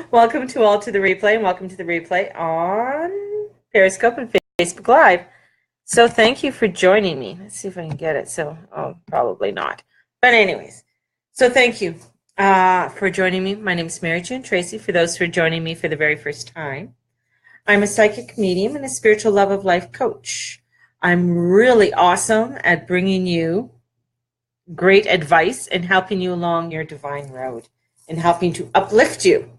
Welcome to all to the replay, and welcome to the replay on Periscope and Facebook Live. So thank you for joining me. Let's see if I can get it. Probably not. But anyways, so thank you for joining me. My name is Mary June Tracy, for those who are joining me for the very first time. I'm a psychic medium and a spiritual love of life coach. I'm really awesome at bringing you great advice and helping you along your divine road and helping to uplift you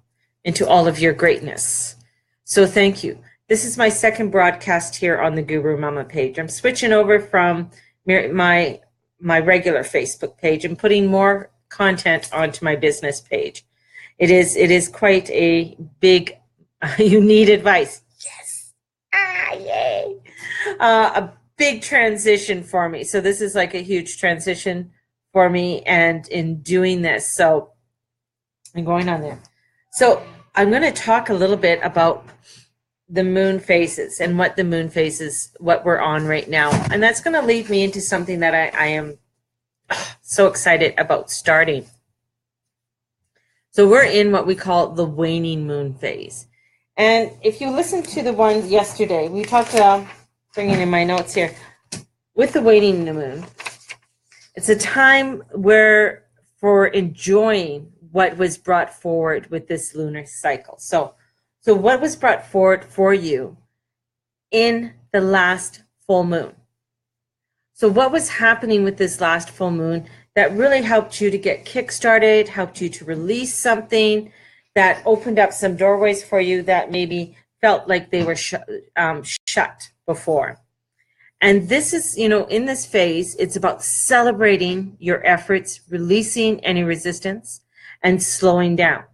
into all of your greatness. So thank you. This is my second broadcast here on the Guru Mama page. I'm switching over from my regular Facebook page and putting more content onto my business page. It is quite a big, you need advice. Yes. Yay. A big transition for me. So this is like a huge transition for me, and in doing this, so I'm going on there. So I'm going to talk a little bit about the moon phases and what the moon phases, what we're on right now. And that's going to lead me into something that I am so excited about starting. So we're in what we call the waning moon phase. And if you listen to the one yesterday, we talked about, bringing in my notes here, with the waning moon, it's a time where for enjoying what was brought forward with this lunar cycle. So what was brought forward for you in the last full moon? So what was happening with this last full moon that really helped you to get kick-started, helped you to release something, that opened up some doorways for you that maybe felt like they were shut before? And this is, in this phase, it's about celebrating your efforts, releasing any resistance, and slowing down.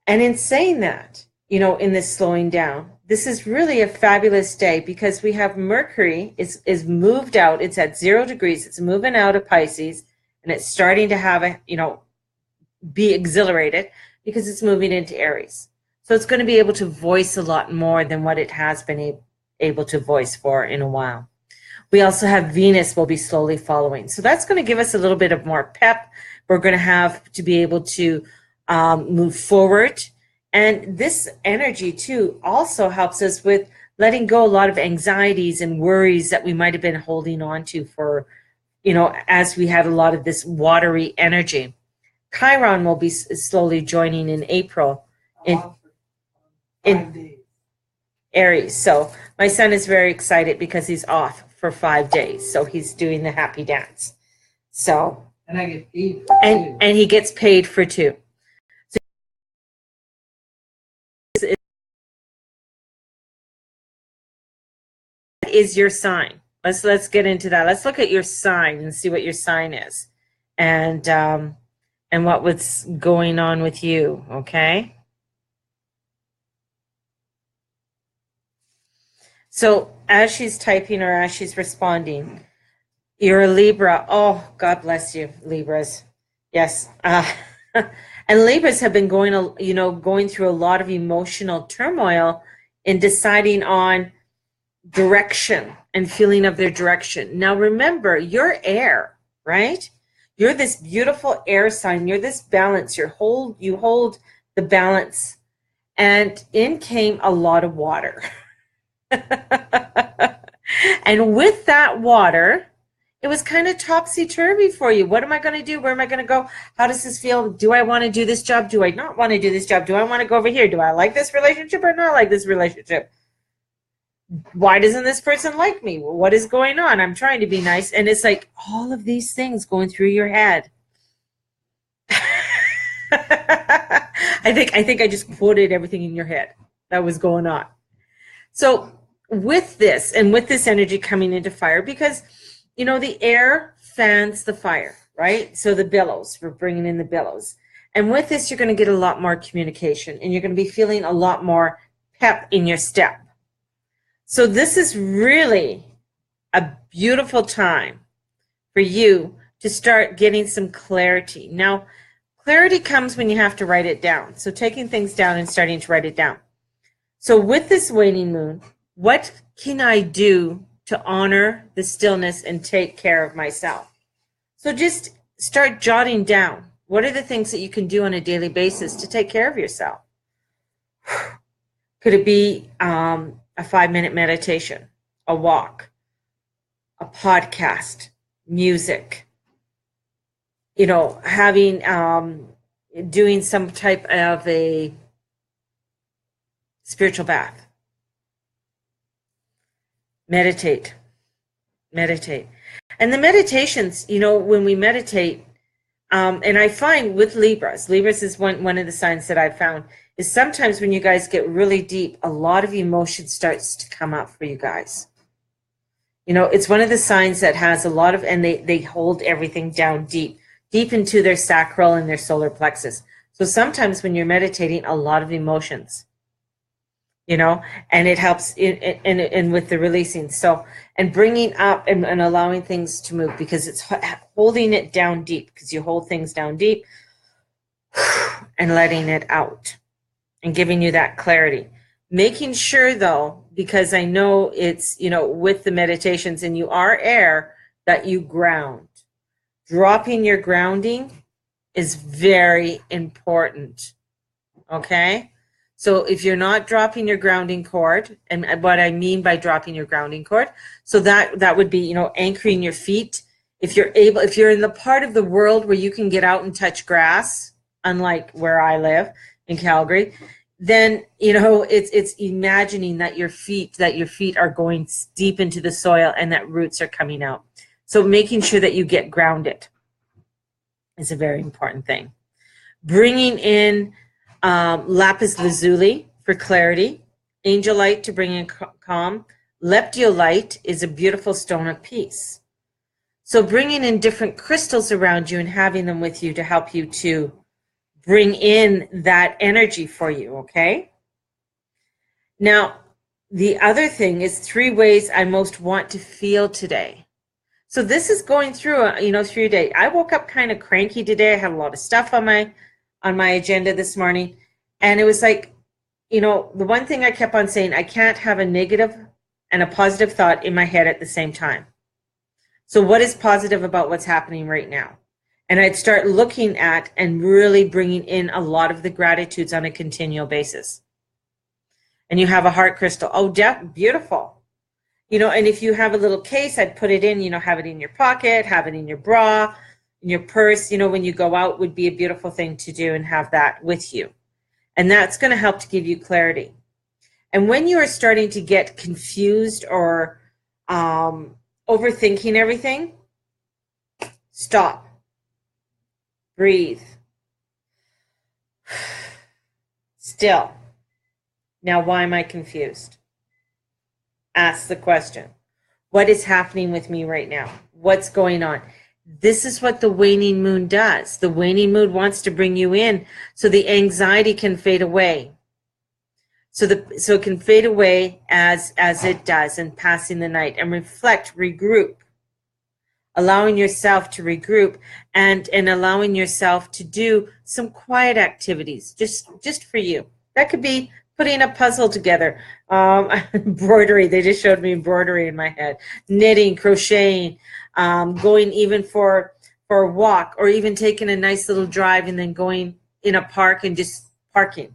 And in saying that, in this slowing down, this is really a fabulous day because we have Mercury is moved out. It's at 0 degrees. It's moving out of Pisces, and it's starting to have be exhilarated because it's moving into Aries. So it's going to be able to voice a lot more than what it has been able to voice for in a while. We also have Venus will be slowly following. So that's going to give us a little bit of more pep. We're going to have to be able to move forward. And this energy too also helps us with letting go a lot of anxieties and worries that we might have been holding on to for, as we had a lot of this watery energy. Chiron will be slowly joining in April in Aries. So my son is very excited because he's off for 5 days. So he's doing the happy dance. So and I get paid for and he gets paid for 2. So is your sign? Let's get into that. Let's look at your sign and see what your sign is, and what was going on with you. Okay. So as she's typing or as she's responding, you're a Libra. Oh, God bless you, Libras. Yes. And Libras have been going through a lot of emotional turmoil in deciding on direction and feeling of their direction. Now, remember, you're air, right? You're this beautiful air sign. You're this balance. You hold the balance. And in came a lot of water. And with that water, it was kind of topsy-turvy for you. What am I going to do? Where am I going to go? How does this feel? Do I want to do this job? Do I not want to do this job? Do I want to go over here? Do I like this relationship or not like this relationship? Why doesn't this person like me? What is going on? I'm trying to be nice. And it's like all of these things going through your head. I think I just quoted everything in your head that was going on. So with this and with this energy coming into fire, because the air fans the fire, right? So the billows, we're bringing in the billows. And with this, you're going to get a lot more communication and you're going to be feeling a lot more pep in your step. So this is really a beautiful time for you to start getting some clarity. Now, clarity comes when you have to write it down. So taking things down and starting to write it down. So with this waning moon, what can I do to honor the stillness and take care of myself? So just start jotting down What are the things that you can do on a daily basis to take care of yourself? Could it be a 5-minute meditation, a walk, a podcast, music, you know, having, doing some type of a spiritual bath? Meditate. And the meditations, you know, when we meditate, and I find with Libras is one of the signs that I've found, is sometimes when you guys get really deep, a lot of emotion starts to come up for you guys. You know, it's one of the signs that has a lot of, and they hold everything down deep into their sacral and their solar plexus. So sometimes when you're meditating, a lot of emotions, you know, and it helps in with the releasing. So, and bringing up and allowing things to move, because it's holding it down deep, because you hold things down deep and letting it out and giving you that clarity. Making sure though, because I know it's, you know, with the meditations and you are air, that you ground. Dropping your grounding is very important. Okay? So if you're not dropping your grounding cord, and what I mean by dropping your grounding cord, so that would be, you know, anchoring your feet. If you're in the part of the world where you can get out and touch grass, unlike where I live in Calgary, then, you know, it's imagining that your feet are going deep into the soil and that roots are coming out. So making sure that you get grounded is a very important thing. Bringing in lapis lazuli for clarity, angelite to bring in calm, leptolite is a beautiful stone of peace. So bringing in different crystals around you and having them with you to help you to bring in that energy for you, okay? Now, the other thing is 3 ways I most want to feel today. So this is going through, through your day. I woke up kind of cranky today. I had a lot of stuff on my agenda this morning. And it was like, you know, the one thing I kept on saying, I can't have a negative and a positive thought in my head at the same time. So what is positive about what's happening right now? And I'd start looking at and really bringing in a lot of the gratitudes on a continual basis. And you have a heart crystal. Oh, beautiful. You know, and if you have a little case, I'd put it in, you know, have it in your pocket, have it in your bra, in your purse, you know, when you go out would be a beautiful thing to do and have that with you. And that's going to help to give you clarity. And when you are starting to get confused or overthinking everything, stop. Breathe. Still. Now, why am I confused? Ask the question. What is happening with me right now? What's going on? This is what the waning moon does. The waning moon wants to bring you in so the anxiety can fade away. So it can fade away as it does, and passing the night and reflect, regroup. Allowing yourself to regroup and allowing yourself to do some quiet activities just for you. That could be putting a puzzle together, embroidery. They just showed me embroidery in my head, knitting, crocheting, going even for a walk, or even taking a nice little drive and then going in a park and just parking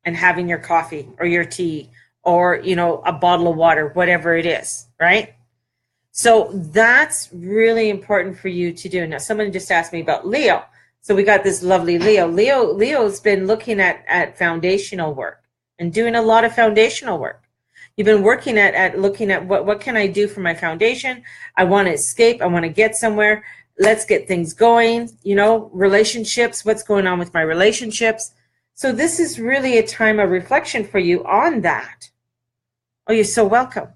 and having your coffee or your tea or, you know, a bottle of water, whatever it is, right? So that's really important for you to do. Now, someone just asked me about Leo. So we got this lovely Leo. Leo's been looking at foundational work and doing a lot of foundational work. You've been working at looking at what can I do for my foundation? I want to escape. I want to get somewhere. Let's get things going. You know, relationships. What's going on with my relationships? So this is really a time of reflection for you on that. Oh, you're so welcome.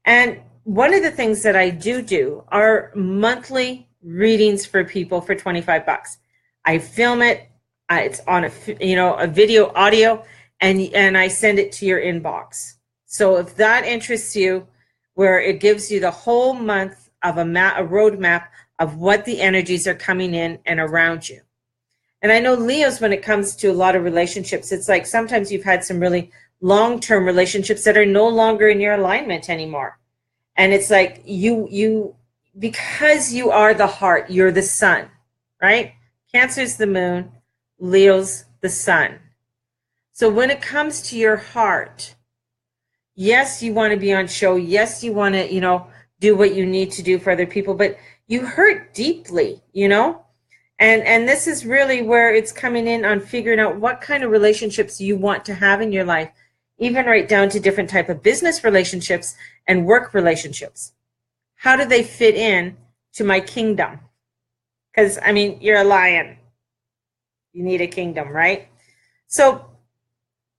And one of the things that I do are monthly readings for people for $25. I film it. It's on a video, audio, and I send it to your inbox. So if that interests you, where it gives you the whole month of a roadmap of what the energies are coming in and around you. And I know Leos, when it comes to a lot of relationships, it's like sometimes you've had some really long-term relationships that are no longer in your alignment anymore. And it's like you because you are the heart, you're the sun, right? Cancer's the moon, Leo's the sun. So when it comes to your heart, yes, you want to be on show. Yes, you want to, do what you need to do for other people, but you hurt deeply, And this is really where it's coming in on figuring out what kind of relationships you want to have in your life, even right down to different type of business relationships and work relationships. How do they fit in to my kingdom? Because, you're a lion. You need a kingdom, right? So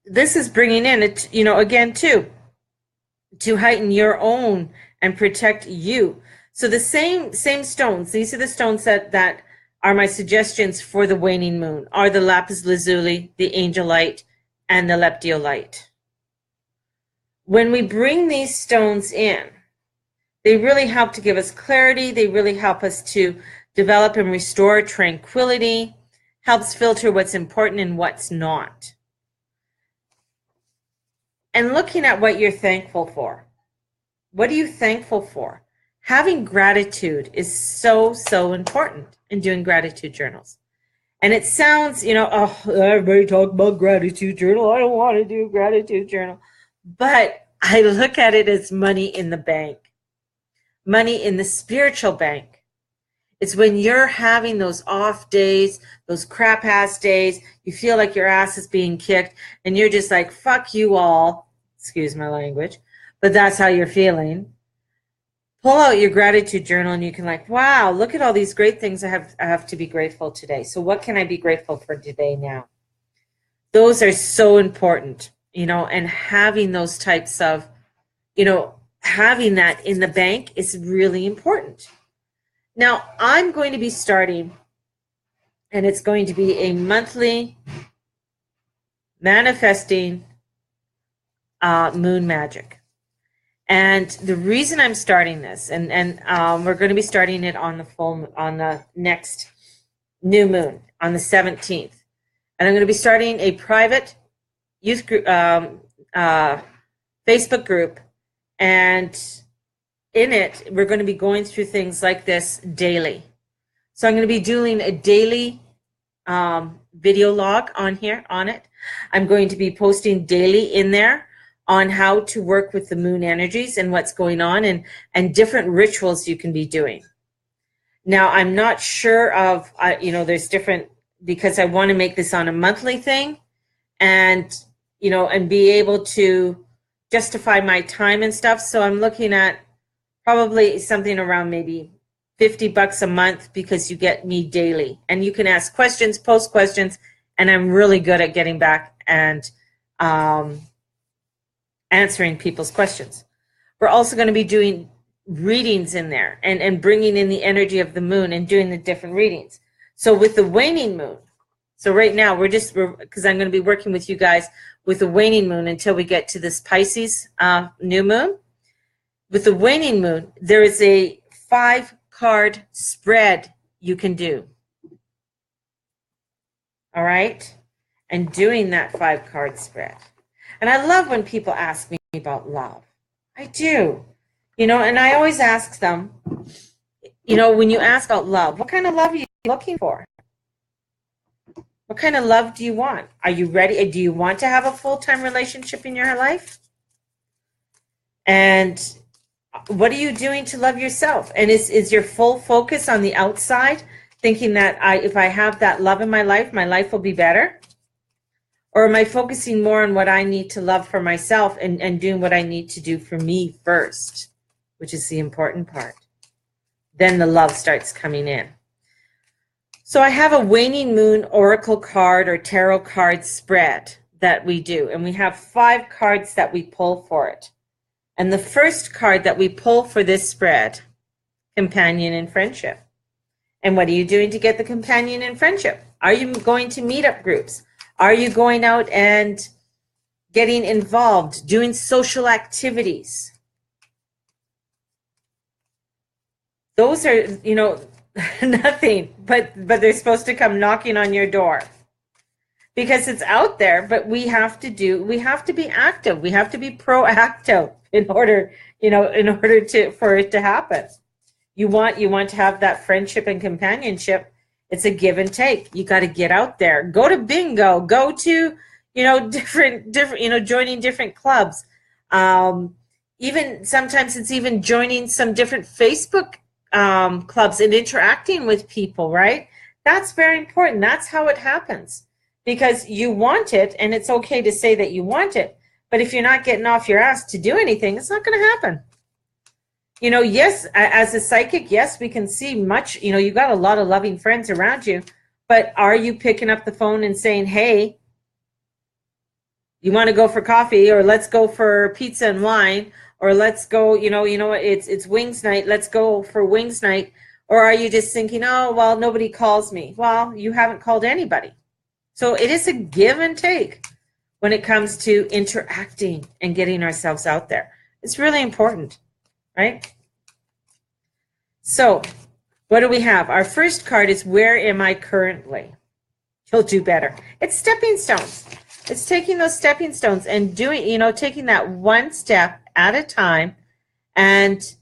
this is bringing in, again, to heighten your own and protect you. So the same stones, these are the stones that are my suggestions for the waning moon, are the lapis lazuli, the angelite, and the leptolite. When we bring these stones in, they really help to give us clarity. They really help us to develop and restore tranquility, helps filter what's important and what's not. And looking at what you're thankful for. What are you thankful for? Having gratitude is so, so important in doing gratitude journals. And it sounds, everybody talk about gratitude journal. I don't want to do gratitude journal. But I look at it as money in the bank, money in the spiritual bank. It's when you're having those off days, those crap ass days, you feel like your ass is being kicked and you're just like, fuck you all, excuse my language, but that's how you're feeling. Pull out your gratitude journal and you can wow, look at all these great things I have to be grateful today. So what can I be grateful for today now? Those are so important, and having those types of, having that in the bank is really important. Now, I'm going to be starting, and it's going to be a monthly manifesting moon magic. And the reason I'm starting this, and we're going to be starting it on the next new moon, on the 17th. And I'm going to be starting a private youth group, Facebook group. And in it, we're going to be going through things like this daily. So I'm going to be doing a daily video log on it. I'm going to be posting daily in there on how to work with the moon energies and what's going on and different rituals you can be doing. Now, I'm not sure of, there's different, because I want to make this on a monthly thing and be able to justify my time and stuff. So I'm looking at probably something around maybe $50 a month, because you get me daily and you can ask questions, post questions, and I'm really good at getting back and answering people's questions. We're also going to be doing readings in there and bringing in the energy of the moon and doing the different readings. So with the waning moon, so right now because I'm going to be working with you guys with the waning moon until we get to this Pisces new moon. With the waning moon, there is a 5-card spread you can do. All right? And doing that 5-card spread. And I love when people ask me about love. I do. And I always ask them, when you ask about love, what kind of love are you looking for? What kind of love do you want? Are you ready? Do you want to have a full-time relationship in your life? And what are you doing to love yourself? And is your full focus on the outside, thinking that if I have that love in my life will be better? Or am I focusing more on what I need to love for myself and doing what I need to do for me first, which is the important part? Then the love starts coming in. So I have a waning moon oracle card or tarot card spread that we do. And we have 5 cards that we pull for it. And the first card that we pull for this spread, companion and friendship. And what are you doing to get the companion and friendship? Are you going to meetup groups? Are you going out and getting involved, doing social activities? Those are, nothing, but they're supposed to come knocking on your door because it's out there, but we have to be active. We have to be proactive in order for it to happen. You want to have that friendship and companionship It's a give and take. You got to get out there. Go to bingo. Go to, different, joining different clubs. Even sometimes it's even joining some different Facebook clubs and interacting with people, right? That's very important. That's how it happens, because you want it, and it's okay to say that you want it. But if you're not getting off your ass to do anything, it's not going to happen. Yes, as a psychic, yes, we can see much. You've got a lot of loving friends around you, but are you picking up the phone and saying, hey, you want to go for coffee, or let's go for pizza and wine, or let's go, it's wings night, let's go for wings night? Or are you just thinking, oh, well, nobody calls me? Well, you haven't called anybody. So it is a give and take when it comes to interacting and getting ourselves out there. It's really important, right? So what do we have? Our first card is, where am I currently? You'll do better. It's stepping stones. It's taking those stepping stones and doing, taking that one step at a time and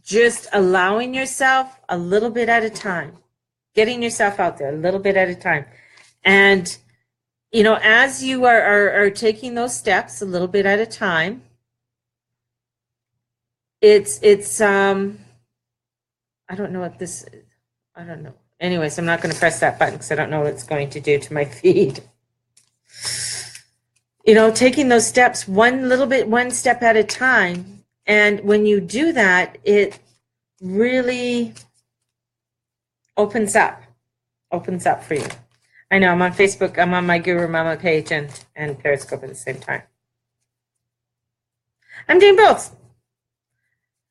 just allowing yourself a little bit at a time, getting yourself out there a little bit at a time. And, as you are taking those steps a little bit at a time, it's I don't know what this is. I don't know. Anyways, I'm not going to press that button because I don't know what it's going to do to my feed. Taking those steps one step at a time. And when you do that, it really opens up for you. I know I'm on Facebook. I'm on my Guru Mama page and Periscope at the same time. I'm doing both.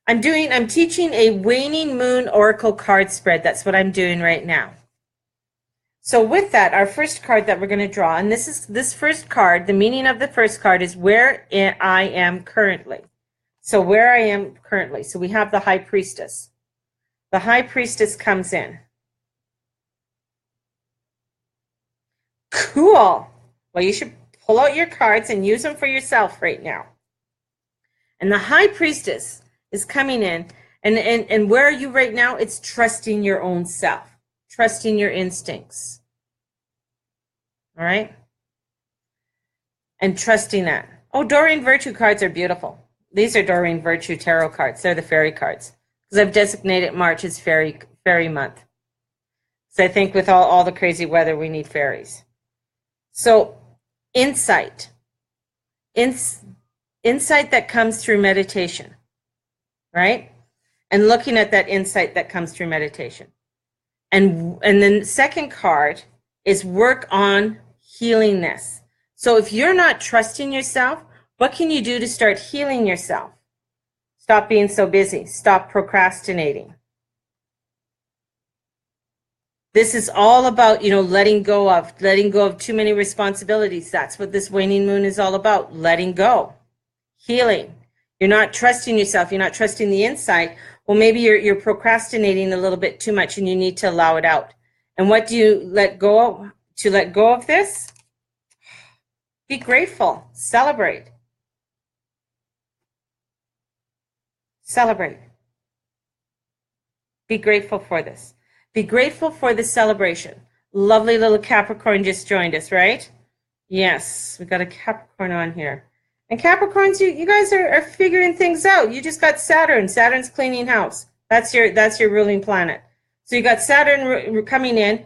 I'm teaching a waning moon oracle card spread. That's what I'm doing right now. So with that, our first card that we're going to draw, and this first card, the meaning of the first card is where I am currently. So where I am currently. So we have the High Priestess. The High Priestess comes in. Cool. Well, you should pull out your cards and use them for yourself right now. And the High Priestess is coming in, and where are you right now? It's trusting your own self, trusting your instincts. All right? And trusting that. Oh, Doreen Virtue cards are beautiful. These are Doreen Virtue tarot cards. They're the fairy cards, because I've designated March as fairy month. So I think with all the crazy weather, we need fairies. So insight that comes through meditation. Right? And looking at that insight that comes through meditation. And then the second card is work on healing this. So if you're not trusting yourself, what can you do to start healing yourself? Stop being so busy. Stop procrastinating. This is all about, letting go of too many responsibilities. That's what this waning moon is all about. Letting go. Healing. You're not trusting yourself. You're not trusting the insight. Well, maybe you're procrastinating a little bit too much, and you need to allow it out. And what do you let go of? To let go of this? Be grateful. Celebrate. Celebrate. Be grateful for this. Be grateful for the celebration. Lovely little Capricorn just joined us, right? Yes, we got a Capricorn on here. And Capricorns, you guys are figuring things out. You just got Saturn. Saturn's cleaning house. That's your ruling planet. So you got Saturn coming in,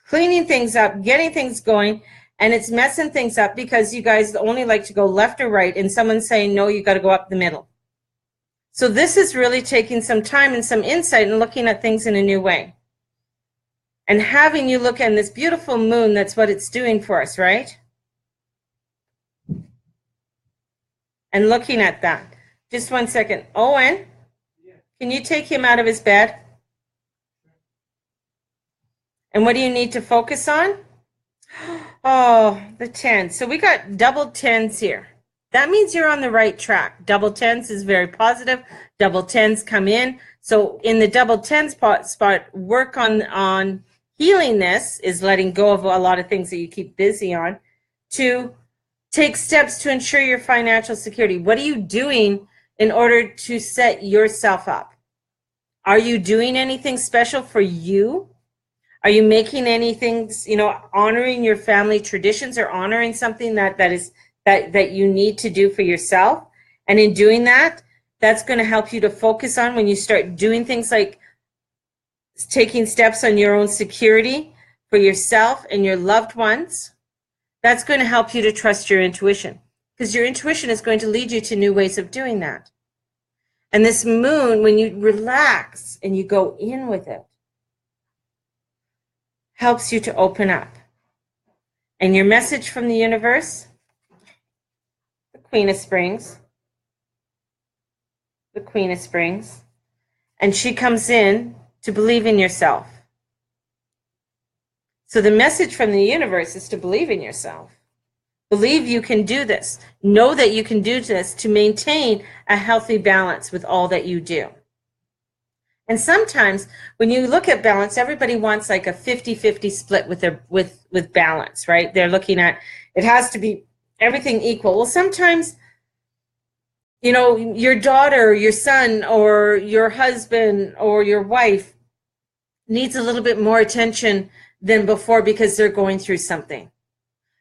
cleaning things up, getting things going, and it's messing things up because you guys only like to go left or right, and someone's saying, no, you got to go up the middle. So this is really taking some time and some insight and looking at things in a new way. And having you look at this beautiful moon, that's what it's doing for us, right? And looking at that. Just one second. Owen, can you take him out of his bed? And what do you need to focus on? Oh, the 10. So we got double 10s here. That means you're on the right track. Double 10s is very positive. Double 10s come in. So in the double 10 spot, work on healing this is letting go of a lot of things that you keep busy on to take steps to ensure your financial security. What are you doing in order to set yourself up? Are you doing anything special for you? Are you making anything, honoring your family traditions or honoring something that you need to do for yourself? And in doing that, that's going to help you to focus on when you start doing things like taking steps on your own security for yourself and your loved ones. That's going to help you to trust your intuition, because your intuition is going to lead you to new ways of doing that. And this moon, when you relax and you go in with it, helps you to open up. And your message from the universe, the Queen of Springs, and she comes in to believe in yourself. So the message from the universe is to believe in yourself. Believe you can do this. Know that you can do this to maintain a healthy balance with all that you do. And sometimes when you look at balance, everybody wants like a 50-50 split with balance, right? They're looking at, it has to be everything equal. Well, sometimes, your daughter, or your son, or your husband, or your wife needs a little bit more attention than before because they're going through something.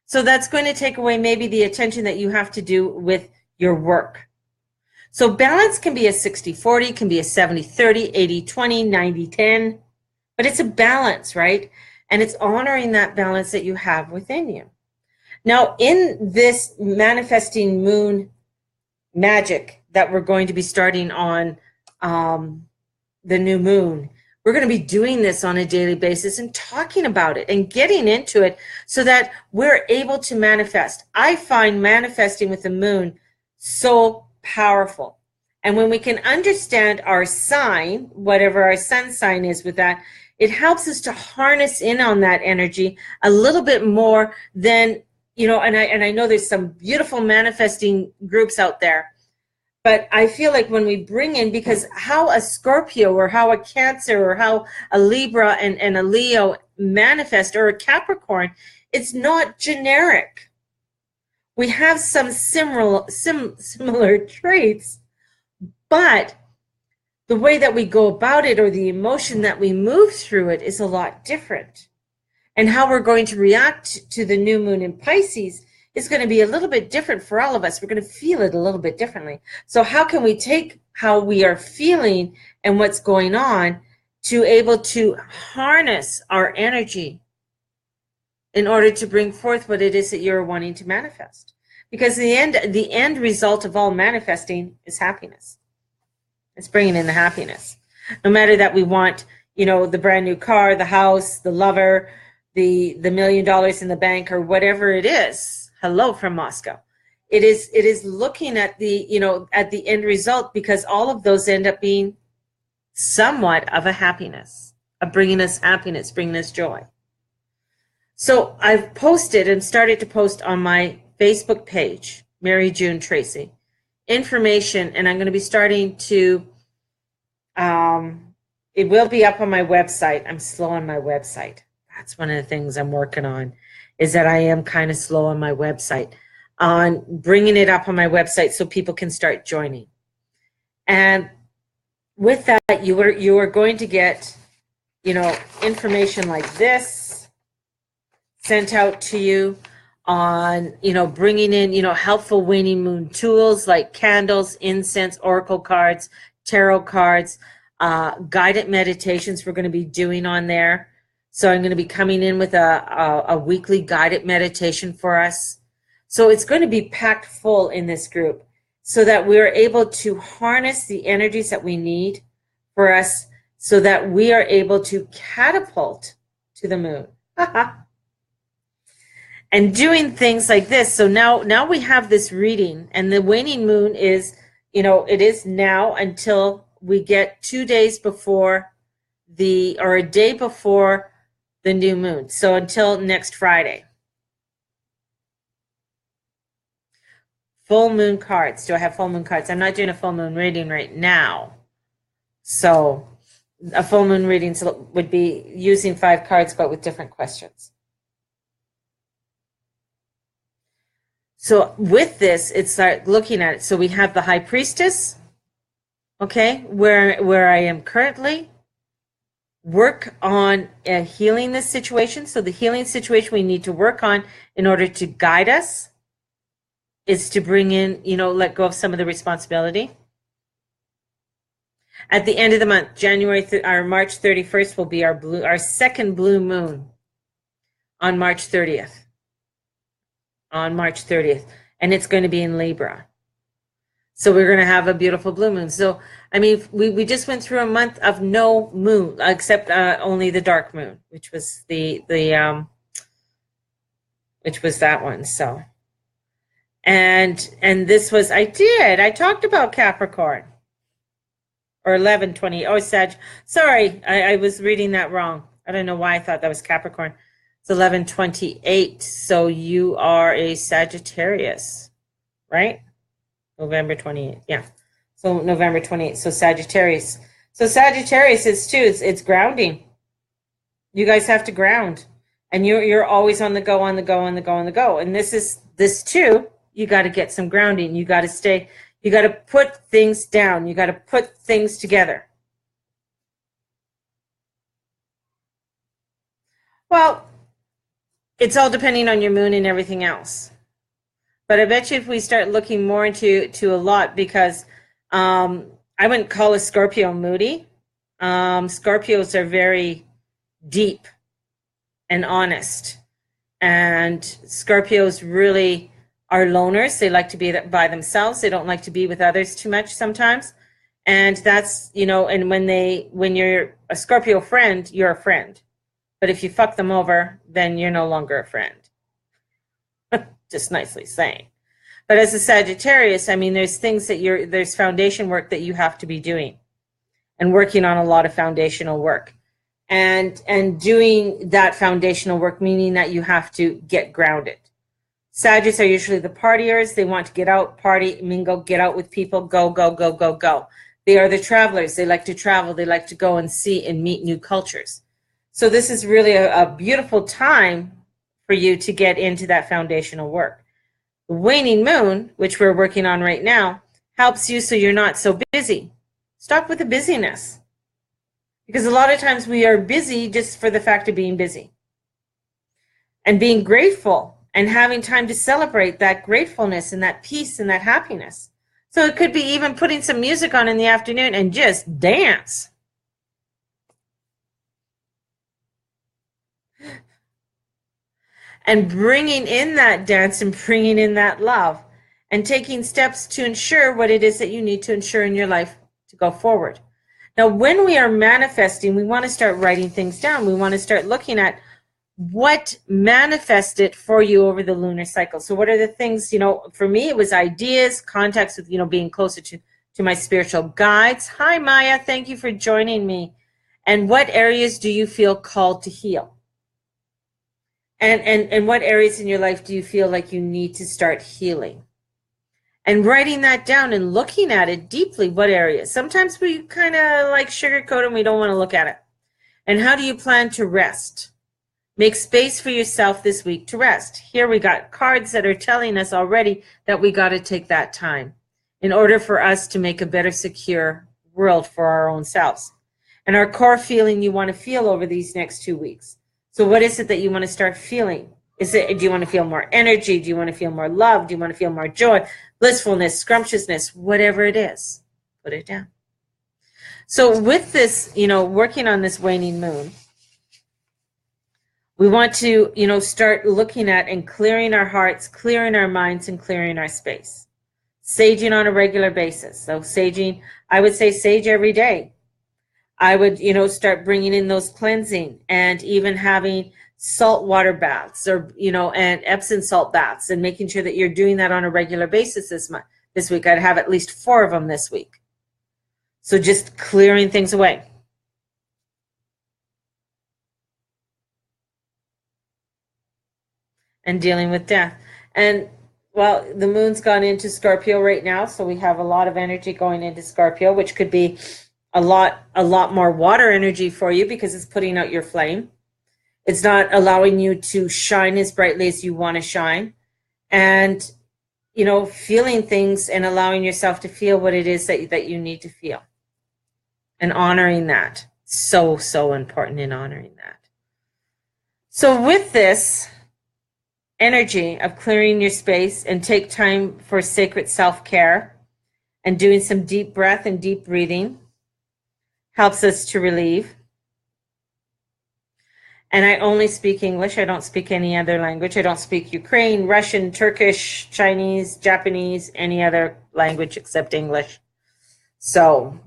So that's going to take away maybe the attention that you have to do with your work. So balance can be a 60-40, can be a 70-30, 80-20, 90-10, but it's a balance, right? And it's honoring that balance that you have within you. Now, in this manifesting moon magic that we're going to be starting on the new moon, we're going to be doing this on a daily basis and talking about it and getting into it so that we're able to manifest. I find manifesting with the moon so powerful. And when we can understand our sign, whatever our sun sign is with that, it helps us to harness in on that energy a little bit more than, and I know there's some beautiful manifesting groups out there. But I feel like when we bring in, because how a Scorpio or how a Cancer or how a Libra and a Leo manifest, or a Capricorn, it's not generic. We have some similar traits, but the way that we go about it or the emotion that we move through it is a lot different. And how we're going to react to the new moon in Pisces is going to be a little bit different for all of us. We're going to feel it a little bit differently. So how can we take how we are feeling and what's going on to able to harness our energy in order to bring forth what it is that you're wanting to manifest? Because the end result of all manifesting is happiness. It's bringing in the happiness. No matter that we want, the brand new car, the house, the lover, the $1 million in the bank, or whatever it is. Hello from Moscow. It is looking at at the end result, because all of those end up being somewhat of a happiness, of bringing us happiness, bringing us joy. So I've posted and started to post on my Facebook page, Mary June Tracy, information, and I'm going to be starting to, it will be up on my website. I'm slow on my website. That's one of the things I'm working on, is that I am kind of slow on my website, on bringing it up on my website so people can start joining. And with that, you are going to get, information like this sent out to you on, bringing in, helpful waning moon tools like candles, incense, oracle cards, tarot cards, guided meditations we're going to be doing on there. So I'm going to be coming in with a weekly guided meditation for us. So it's going to be packed full in this group so that we're able to harness the energies that we need for us so that we are able to catapult to the moon. And doing things like this. So now we have this reading, and the waning moon is, it is now until we get 2 days before or a day before the new moon. So until next Friday. Full moon cards. Do I have full moon cards? I'm not doing a full moon reading right now. So a full moon reading would be using 5 cards, but with different questions. So with this, it's start looking at it. So we have the High Priestess, okay, where I am currently. work on healing this situation. So the healing situation we need to work on in order to guide us is to bring in, let go of some of the responsibility. At the end of the month, March 31st will be our second blue moon on March 30th. And it's going to be in Libra. So we're going to have a beautiful blue moon. So, I mean, we just went through a month of no moon, except only the dark moon, which was which was that one. So, and this was, I talked about Capricorn. Or 11/20. Oh, Sag. Sorry, I was reading that wrong. I don't know why I thought that was Capricorn. It's 11/28. So you are a Sagittarius, right? November 28th. Yeah. So November 28th. So Sagittarius. So Sagittarius is too. It's grounding. You guys have to ground, and you're always on the go, on the go, on the go, on the go. And this too. You got to get some grounding. You got to stay. You got to put things down. You got to put things together. Well, it's all depending on your moon and everything else. But I bet you if we start looking more into a lot, because I wouldn't call a Scorpio moody. Scorpios are very deep and honest. And Scorpios really are loners. They like to be by themselves. They don't like to be with others too much sometimes. And that's, and when you're a Scorpio friend, you're a friend. But if you fuck them over, then you're no longer a friend. Just nicely saying. But as a Sagittarius, I mean, there's things there's foundation work that you have to be doing, and working on a lot of foundational work. And doing that foundational work, meaning that you have to get grounded. Sagittarius are usually the partiers. They want to get out, party, mingle, get out with people, go, go, go, go, go. They are the travelers. They like to travel. They like to go and see and meet new cultures. So this is really a beautiful time for you to get into that foundational work. The waning moon, which we're working on right now, helps you so you're not so busy. Stop with the busyness. Because a lot of times we are busy just for the fact of being busy. And being grateful and having time to celebrate that gratefulness and that peace and that happiness. So it could be even putting some music on in the afternoon and just dance. And bringing in that dance and bringing in that love and taking steps to ensure what it is that you need to ensure in your life to go forward. Now, when we are manifesting, we want to start writing things down. We want to start looking at what manifested for you over the lunar cycle. So what are the things, for me, it was ideas, contacts with, being closer to my spiritual guides. Hi, Maya. Thank you for joining me. And what areas do you feel called to heal? And what areas in your life do you feel like you need to start healing? And writing that down and looking at it deeply, what areas? Sometimes we kind of like sugarcoat and we don't want to look at it. And how do you plan to rest? Make space for yourself this week to rest. Here we got cards that are telling us already that we got to take that time in order for us to make a better, secure world for our own selves. And our core feeling you want to feel over these next 2 weeks. So what is it that you want to start feeling? Do you want to feel more energy? Do you want to feel more love? Do you want to feel more joy, blissfulness, scrumptiousness, whatever it is? Put it down. So with this, working on this waning moon, we want to, start looking at and clearing our hearts, clearing our minds, and clearing our space. Saging on a regular basis. So saging, I would say sage every day. I would, start bringing in those cleansing and even having saltwater baths or, and Epsom salt baths and making sure that you're doing that on a regular basis this week. I'd have at least 4 of them this week. So just clearing things away. And dealing with death. And well, the moon's gone into Scorpio right now, so we have a lot of energy going into Scorpio, which could be a lot more water energy for you because it's putting out your flame. It's not allowing you to shine as brightly as you want to shine. And, feeling things and allowing yourself to feel what it is that you need to feel. And honoring that. So, so important in honoring that. So with this energy of clearing your space and take time for sacred self-care and doing some deep breath and deep breathing helps us to relieve. And I only speak English. I don't speak any other language. I don't speak Ukraine, Russian, Turkish, Chinese, Japanese, any other language except English. So,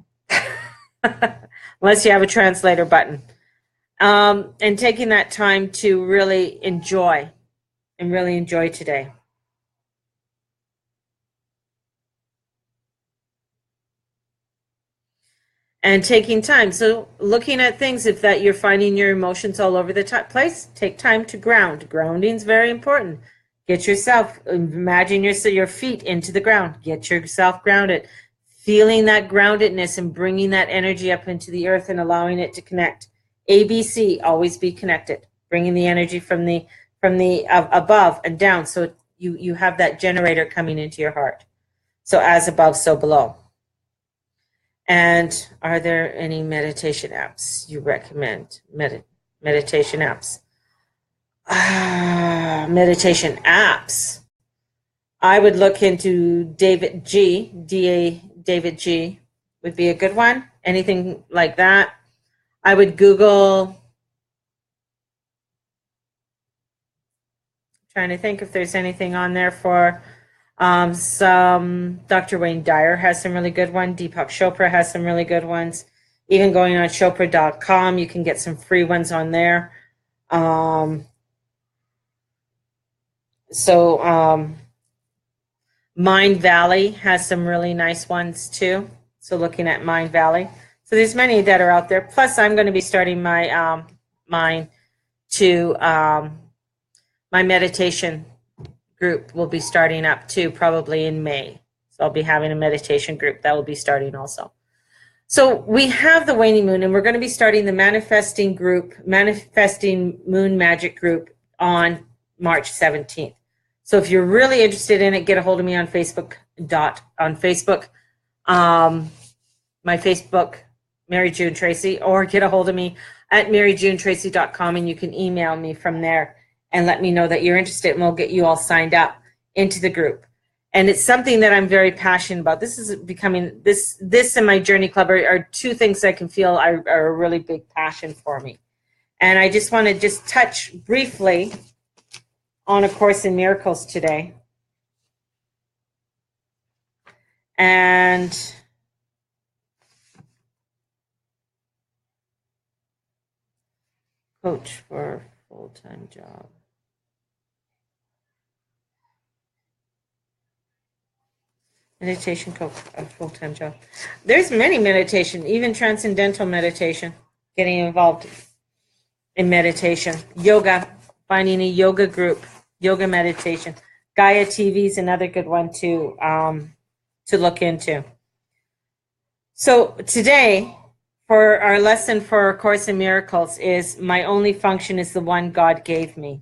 unless you have a translator button. And taking that time to really enjoy today. And taking time. So looking at things, if that you're finding your emotions all over the place, take time to ground. Grounding is very important. Get yourself, imagine your feet into the ground. Get yourself grounded. Feeling that groundedness and bringing that energy up into the earth and allowing it to connect. ABC, always be connected. Bringing the energy from the above and down, so you have that generator coming into your heart. So as above, so below. And are there any meditation apps you recommend? Meditation apps. Meditation apps. I would look into David G. David G. would be a good one. Anything like that. I would Google. Trying to think if there's anything on there for some. Dr. Wayne Dyer has some really good ones. Deepak Chopra has some really good ones. Even going on Chopra.com, you can get some free ones on there. Mind Valley has some really nice ones too. So looking at Mind Valley. So there's many that are out there. Plus, I'm going to be starting my my meditation group will be starting up too, probably in May. So I'll be having a meditation group that will be starting also. So we have the waning moon, and we're going to be starting the manifesting moon magic group on March 17th. So if you're really interested in it, get a hold of me on Facebook. My Facebook, Mary June Tracy, or get a hold of me at maryjunetracy.com, and you can email me from there and let me know that you're interested, and we'll get you all signed up into the group. And it's something that I'm very passionate about. This is becoming, this and my Journey Club are two things I can feel are a really big passion for me. And I just want to touch briefly on A Course in Miracles today. And coach for full-time job. Meditation coach, a full-time job. There's many meditation, even transcendental meditation, getting involved in meditation. Yoga, finding a yoga group, yoga meditation. Gaia TV is another good one to look into. So today, for our lesson for A Course in Miracles is, my only function is the one God gave me.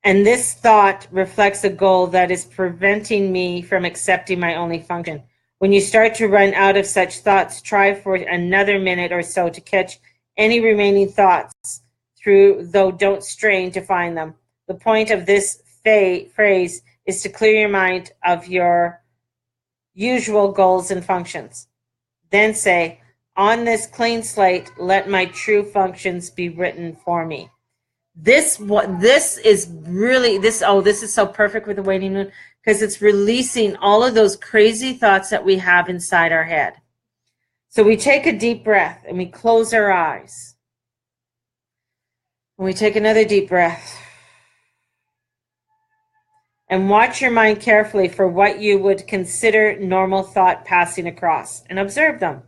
And this thought reflects a goal that is preventing me from accepting my only function. When you start to run out of such thoughts, try for another minute or so to catch any remaining thoughts through, though don't strain to find them. The point of this phrase is to clear your mind of your usual goals and functions. Then say, on this clean slate, let my true functions be written for me. This is so perfect with the waning moon, because it's releasing all of those crazy thoughts that we have inside our head. So we take a deep breath and we close our eyes. And we take another deep breath. And watch your mind carefully for what you would consider normal thought passing across, and observe them.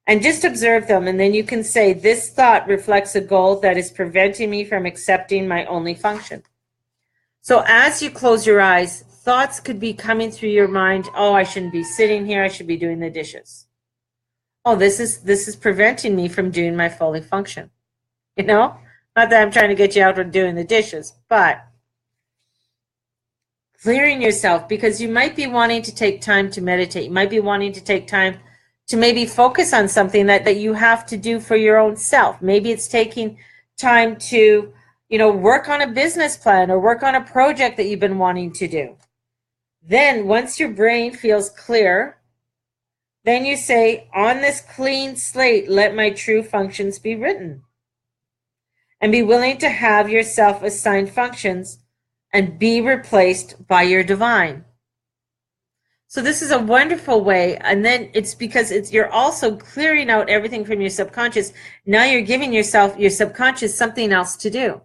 And just observe them, and then you can say, this thought reflects a goal that is preventing me from accepting my only function. So as you close your eyes, thoughts could be coming through your mind. Oh, I shouldn't be sitting here. I should be doing the dishes. Oh, this is preventing me from doing my fully function. You know, not that I'm trying to get you out of doing the dishes, but clearing yourself, because you might be wanting to take time to meditate. You might be wanting to take time to maybe focus on something that you have to do for your own self. Maybe it's taking time to, work on a business plan or work on a project that you've been wanting to do. Then once your brain feels clear, then you say, on this clean slate, let my true functions be written. And be willing to have your self-assigned functions and be replaced by your divine. So this is a wonderful way. And then it's because you're also clearing out everything from your subconscious. Now you're giving your subconscious something else to do.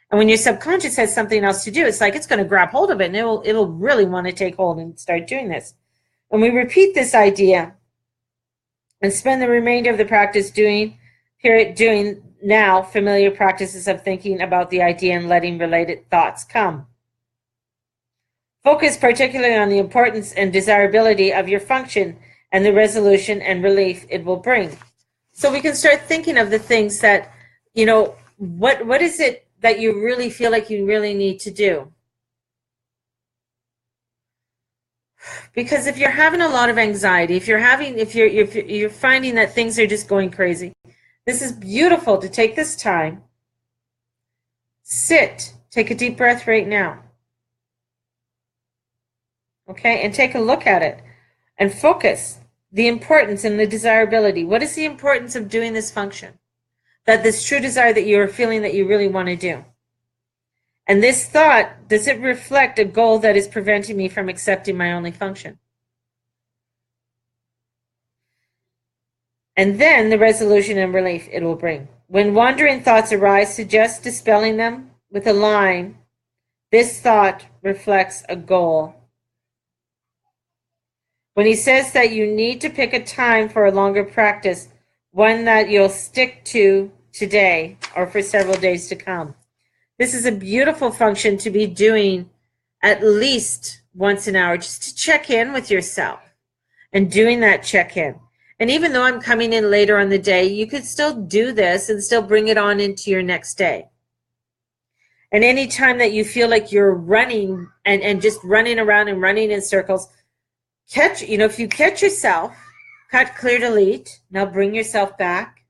And when your subconscious has something else to do, it's like it's going to grab hold of it, and it'll really want to take hold and start doing this. And we repeat this idea and spend the remainder of the practice doing now familiar practices of thinking about the idea and letting related thoughts come. Focus particularly on the importance and desirability of your function and the resolution and relief it will bring. So we can start thinking of the things that, what is it that you really feel like you really need to do? Because if you're having a lot of anxiety, if you're finding that things are just going crazy, this is beautiful to take this time. Sit, take a deep breath right now. Okay, and take a look at it and focus the importance and the desirability. What is the importance of doing this function? That this true desire that you're feeling that you really want to do. And this thought, does it reflect a goal that is preventing me from accepting my only function? And then the resolution and relief it will bring. When wandering thoughts arise, suggest dispelling them with a line. This thought reflects a goal. When he says that you need to pick a time for a longer practice, one that you'll stick to today or for several days to come. This is a beautiful function to be doing at least once an hour, just to check in with yourself and doing that check-in. And even though I'm coming in later on the day, you could still do this and still bring it on into your next day. And any time that you feel like you're running and just running around and running in circles, if you catch yourself, cut, clear, delete. Now bring yourself back.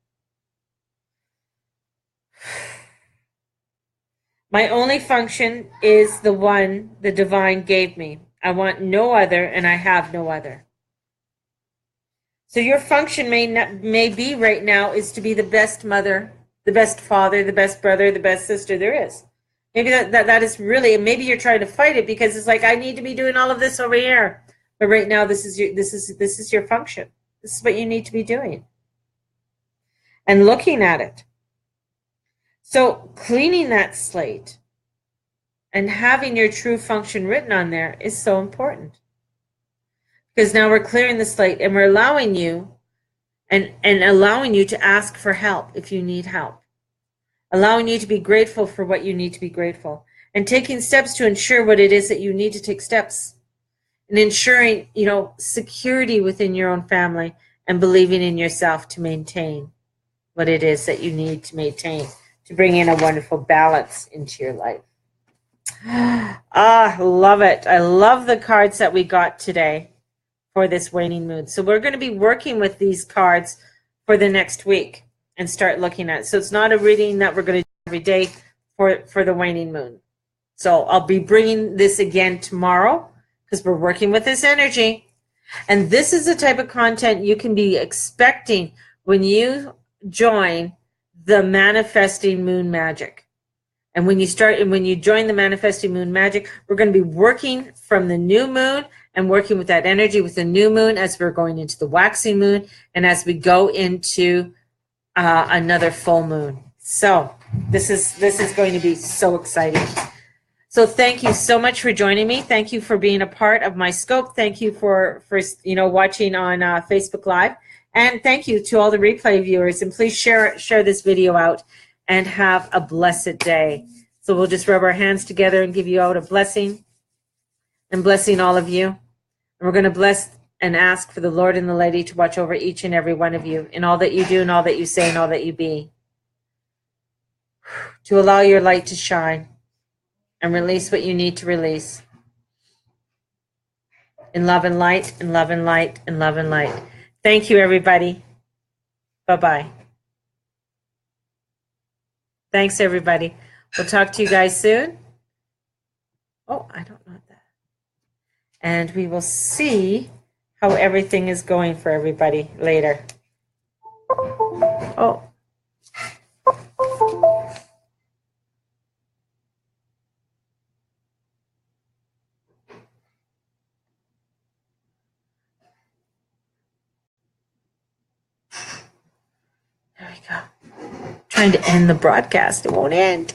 My only function is the one the divine gave me. I want no other, and I have no other. So your function may be right now is to be the best mother, the best father, the best brother, the best sister there is. Maybe that is really, and maybe you're trying to fight it because it's like, I need to be doing all of this over here. But right now, this is your function. This is what you need to be doing. And looking at it. So cleaning that slate and having your true function written on there is so important. Because now we're clearing the slate and we're allowing you and allowing you to ask for help if you need help. Allowing you to be grateful for what you need to be grateful. And taking steps to ensure what it is that you need to take steps. And ensuring, security within your own family and believing in yourself to maintain what it is that you need to maintain to bring in a wonderful balance into your life. Love it. I love the cards that we got today for this waning moon. So we're going to be working with these cards for the next week and start looking at it. So it's not a reading that we're going to do every day for the waning moon. So I'll be bringing this again tomorrow because we're working with this energy. And this is the type of content you can be expecting when you join the Manifesting Moon Magic. And when you join the Manifesting Moon Magic, we're going to be working from the new moon and working with that energy with the new moon as we're going into the waxing moon and as we go into another full moon. So this is going to be so exciting. So thank you so much for joining me. Thank you for being a part of my scope. Thank you for watching on Facebook Live. And thank you to all the replay viewers. And please share this video out and have a blessed day. So we'll just rub our hands together and give you out a blessing and blessing all of you. And we're going to bless and ask for the Lord and the Lady to watch over each and every one of you in all that you do and all that you say and all that you be. To allow your light to shine and release what you need to release. In love and light, in love and light, in love and light. Thank you, everybody. Bye-bye. Thanks, everybody. We'll talk to you guys soon. Oh, I don't know that. And we will see how everything is going for everybody later. Oh. There we go. Trying to end the broadcast. It won't end.